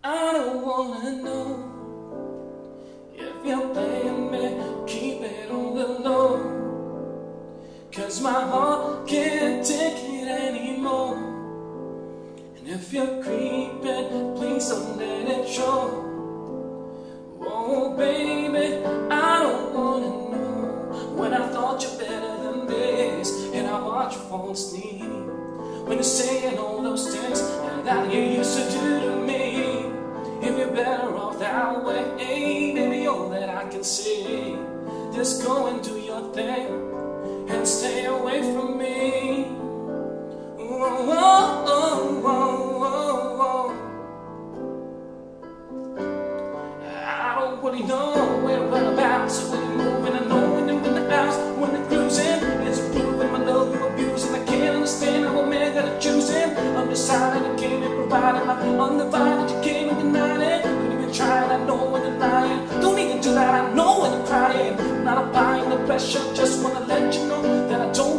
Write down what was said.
I don't wanna know if you're playing me, keep it on the low, 'cause my heart can't take it anymore. And if you're creeping, please don't let it show. Oh baby, I don't wanna know when I thought you're better than this, and I watch you fall asleep when you're saying all those things that you used to do to me. If you're better off that way, baby, all that I can see, just go and do your thing and stay away from me. Oh, oh, oh, oh, oh, oh. I don't really know where we're about, so when you're moving, I know when you're in the house, when you're cruising, it's proving my love you're abusing. I can't understand how a man got to choose him. I'm deciding you came and provided my undivided, you came and denied it. Don't even try it, I know when you're lying. Don't even do that, I know when you're crying. Not applying the pressure, just wanna let you know that I don't